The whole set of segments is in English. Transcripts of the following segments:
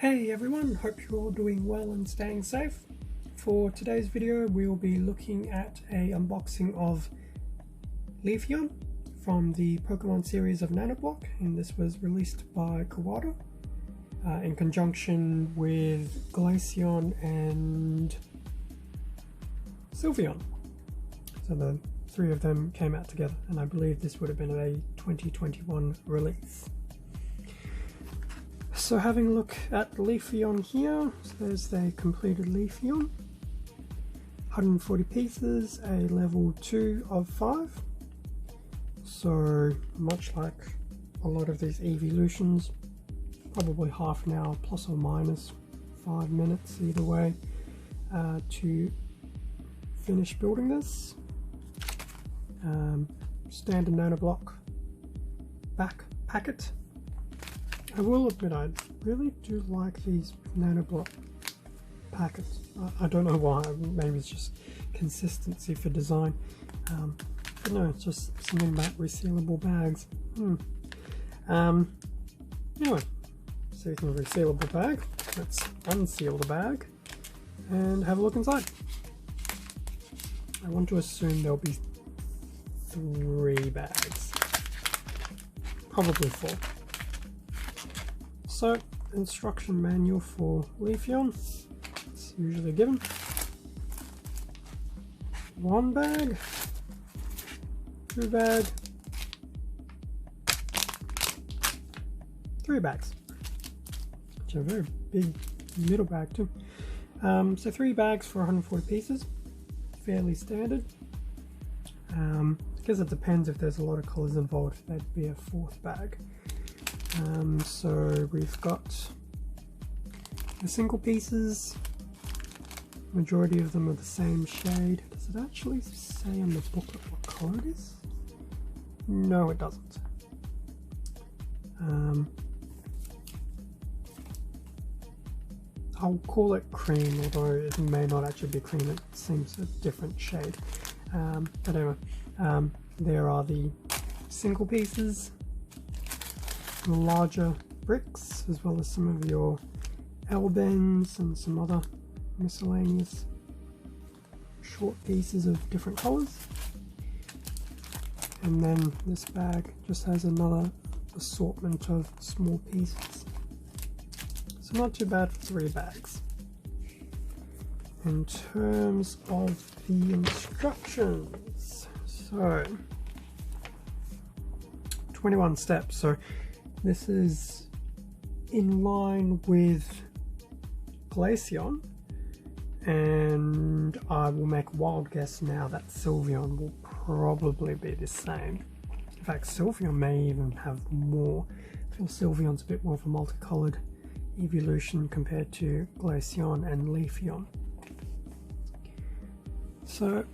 Hey everyone, hope you're all doing well and staying safe. For today's video we'll be looking at a unboxing of Leafeon from the Pokemon series of Nanoblock, and this was released by Kawada in conjunction with Glaceon and Sylveon. So the three of them came out together, and I believe this would have been a 2021 release. So having a look at Leafeon here, so there's the completed Leafeon, 140 pieces, a level 2 of 5. So much like a lot of these eeveelutions, probably half an hour plus or minus 5 minutes either way to finish building this. Standard Nanoblock back packet. I will admit I really do like these Nanoblock packets. I don't know why, maybe it's just consistency for design. But no, it's just something about resealable bags. Anyway, speaking of resealable bag, let's unseal the bag and have a look inside. I want to assume there'll be 3 bags, probably 4. So, instruction manual for Leafeon, it's usually given. 1 bag, 2 bag, 3 bags, which are a very big middle bag too. So 3 bags for 140 pieces, fairly standard. I guess it depends if there's a lot of colours involved, that'd be a 4th bag. So we've got the single pieces, majority of them are the same shade. Does it actually say on the booklet what colour it is? No, it doesn't. I'll call it cream, although it may not actually be cream, it seems a different shade. But anyway, there are the single pieces, the larger bricks, as well as some of your L-bends and some other miscellaneous short pieces of different colours. And then this bag just has another assortment of small pieces. So not too bad for 3 bags. In terms of the instructions, so 21 steps. So this is in line with Glaceon, and I will make a wild guess now that Sylveon will probably be the same. In fact, Sylveon may even have more. I feel Sylveon's a bit more of a multicolored eeveelution compared to Glaceon and Leafeon. So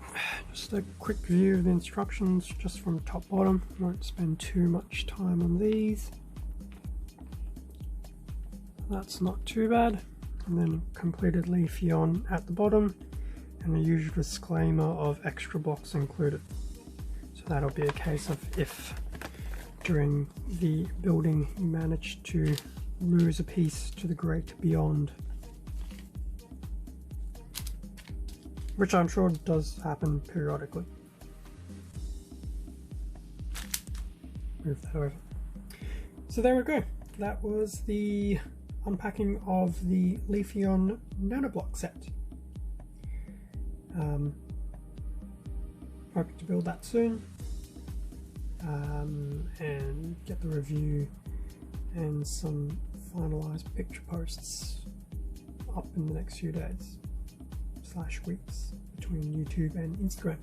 just a quick view of the instructions just from top bottom. Won't spend too much time on these. That's not too bad. And then completed Leafeon at the bottom, and a usual disclaimer of extra blocks included. So that'll be a case of if during the building you manage to lose a piece to the great beyond, which I'm sure does happen periodically. Move that over. So there we go. That was the unpacking of the Leafeon Nanoblock set. Hoping to build that soon and get the review and some finalized picture posts up in the next few days / weeks between YouTube and Instagram.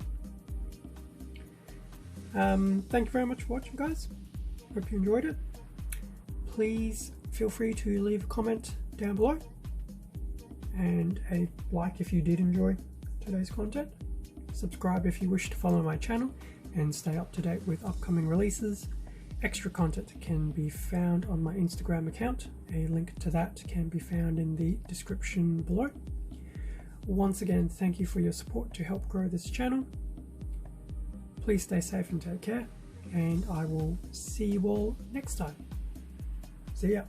Thank you very much for watching, guys. Hope you enjoyed it. Please feel free to leave a comment down below and a like if you did enjoy today's content. Subscribe if you wish to follow my channel and stay up to date with upcoming releases. Extra content can be found on my Instagram account. A link to that can be found in the description below. Once again, thank you for your support to help grow this channel. Please stay safe and take care, and I will see you all next time. See ya.